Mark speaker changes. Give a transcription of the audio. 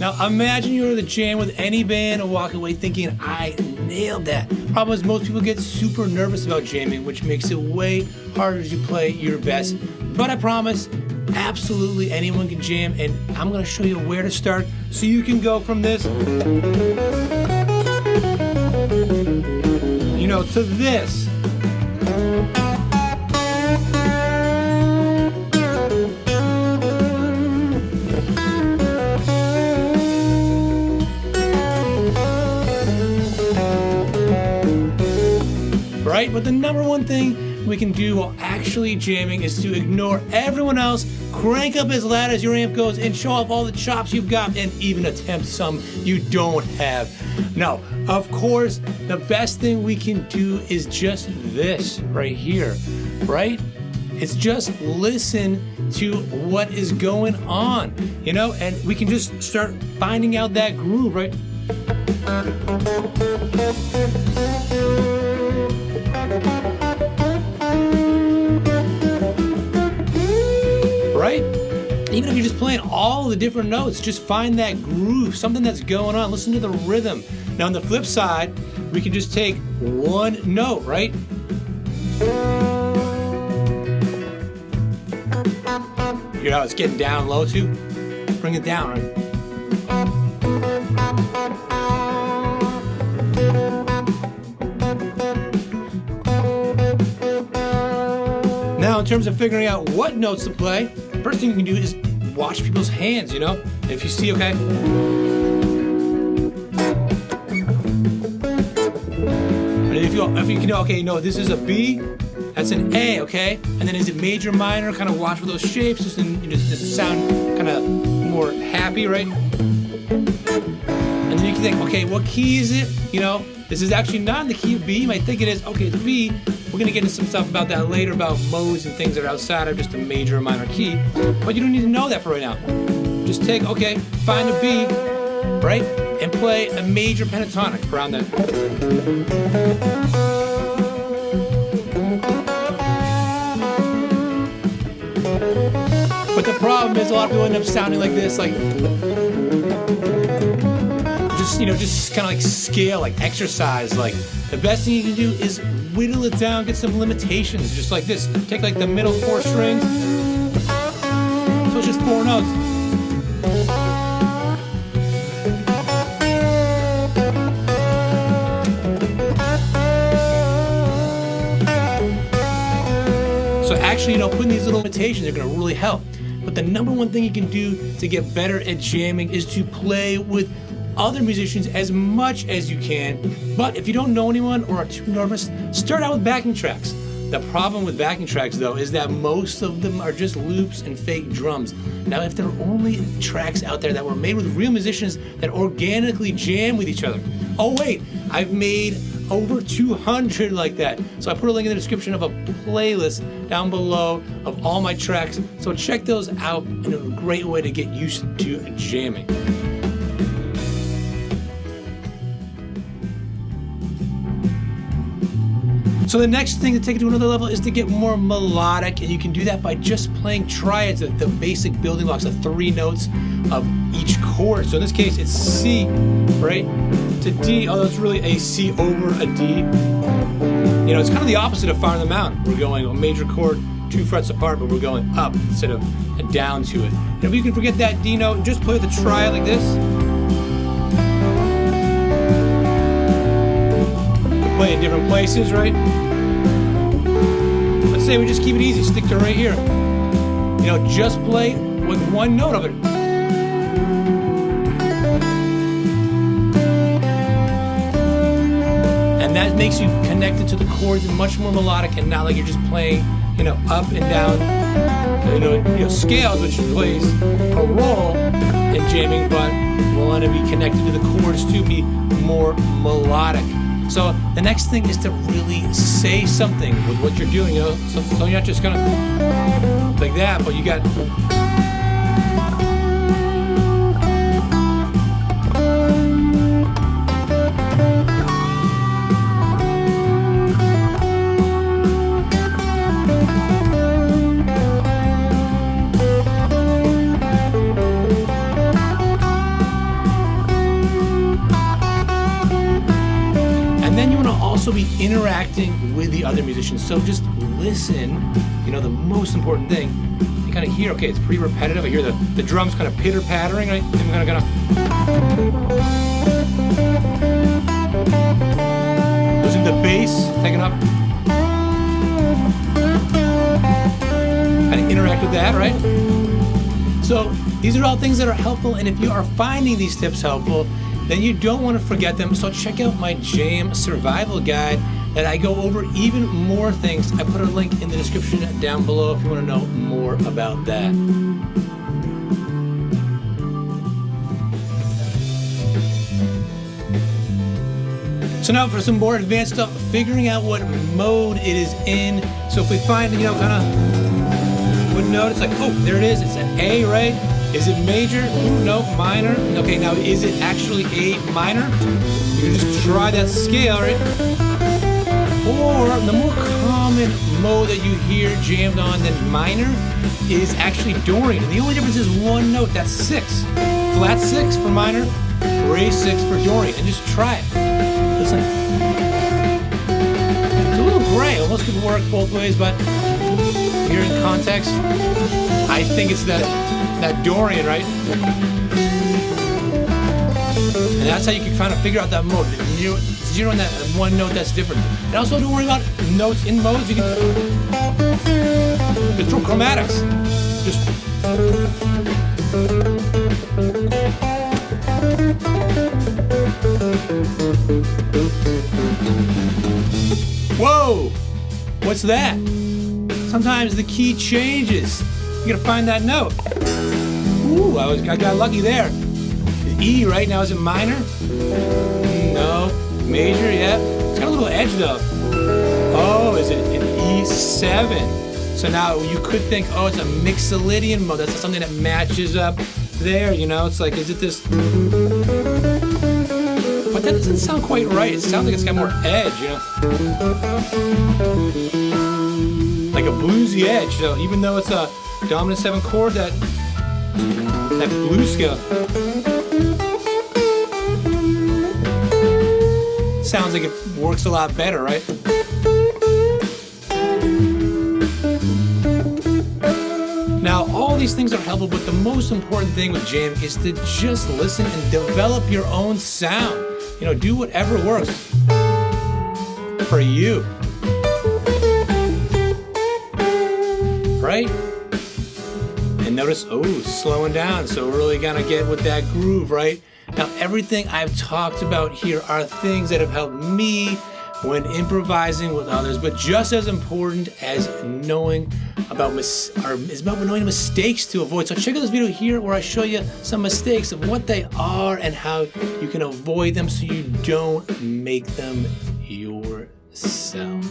Speaker 1: Now imagine you're at the jam with any band and walk away thinking, I nailed that. Problem is most people get super nervous about jamming, which makes it way harder to play your best. But I promise, absolutely anyone can jam, and I'm gonna show you where to start so you can go from this, to this. Right? But the number one thing we can do while actually jamming is to ignore everyone else, crank up as loud as your amp goes, and show off all the chops you've got, and even attempt some you don't have. Now, of course, the best thing we can do is just this right here, right? It's just listen to what is going on, and we can just start finding out that groove, right? Right? Even if you're just playing all the different notes, just find that groove, something that's going on. Listen to the rhythm. Now on the flip side, we can just take one note, right? You know how it's getting down low too? Bring it down, right? Now, in terms of figuring out what notes to play, first thing you can do is watch people's hands, And if you see, okay. And if you can know, okay, this is a B, that's an A, okay? And then is it major, minor? Kind of watch for those shapes, just does it sound kind of more happy, right? And then you can think, okay, what key is it? This is actually not in the key of B. You might think it is. Okay, it's B. We're going to get into some stuff about that later, about modes and things that are outside of just a major or minor key. But you don't need to know that for right now. Just find a B, right? And play a major pentatonic around that. But the problem is a lot of people end up sounding like this, just kind of like scale, like exercise. Like the best thing you can do is whittle it down, get some limitations, just like this. Take like the middle 4 strings. So it's just 4 notes. So actually, putting these little limitations are gonna really help. But the number one thing you can do to get better at jamming is to play with other musicians as much as you can. But if you don't know anyone or are too nervous, start out with backing tracks. The problem with backing tracks, though, is that most of them are just loops and fake drums. Now, if there are only tracks out there that were made with real musicians that organically jam with each other. Oh wait, I've made over 200 like that. So I put a link in the description of a playlist down below of all my tracks. So check those out, and a great way to get used to jamming. So the next thing to take it to another level is to get more melodic, and you can do that by just playing triads, the basic building blocks, the 3 notes of each chord. So in this case, it's C, right, to D, although it's really a C over a D. It's kind of the opposite of Fire on the Mountain. We're going a major chord 2 frets apart, but we're going up instead of down to it. And if you can forget that D note, just play with the triad like this. Play in different places, right? Let's say we just keep it easy, stick to right here. Just play with 1 note of it. And that makes you connected to the chords and much more melodic, and not like you're just playing, up and down, scales, which plays a role in jamming, but we want to be connected to the chords to be more melodic. So the next thing is to really say something with what you're doing, so you're not just gonna like that, but you got also be interacting with the other musicians. So just listen, the most important thing, you kind of hear, okay, it's pretty repetitive. I hear the drums kind of pitter-pattering, right? And we're gonna listen to the bass taking up. Kind of interact with that, right? So these are all things that are helpful, and if you are finding these tips helpful, then you don't want to forget them. So check out my Jam Survival Guide that I go over even more things. I put a link in the description down below if you want to know more about that. So now for some more advanced stuff, figuring out what mode it is in. So if we find, kind of what note, it's like, oh, there it is. It's an A, right? Is it major? Ooh, no, minor. Okay, now is it actually A minor? You can just try that scale, right? Or the more common mode that you hear jammed on than minor is actually Dorian. And the only difference is one note, that's 6. Flat 6 for minor, raise 6 for Dorian. And just try it. Listen. It's a little gray, almost could work both ways, but here in context, I think it's that Dorian, right? And that's how you can kind of figure out that mode. Zeroing that one note that's different. And also don't worry about notes in modes. You can just throw chromatics. Just whoa! What's that? Sometimes the key changes. You gotta find that note. Ooh, I got lucky there. E right now, is it minor? No. Major, yeah. It's got a little edge though. Oh, is it an E7? So now you could think, oh, it's a Mixolydian mode. That's something that matches up there, It's like, is it this? But that doesn't sound quite right. It sounds like it's got more edge, Like a bluesy edge. So even though it's a dominant 7 chord, that blues scale sounds like it works a lot better, right? Now, all these things are helpful, but the most important thing with jam is to just listen and develop your own sound. Do whatever works for you. Right? And notice, slowing down. So we're really gonna get with that groove, right? Now, everything I've talked about here are things that have helped me when improvising with others, but just as important as knowing about knowing mistakes to avoid. So check out this video here where I show you some mistakes of what they are and how you can avoid them so you don't make them yourself.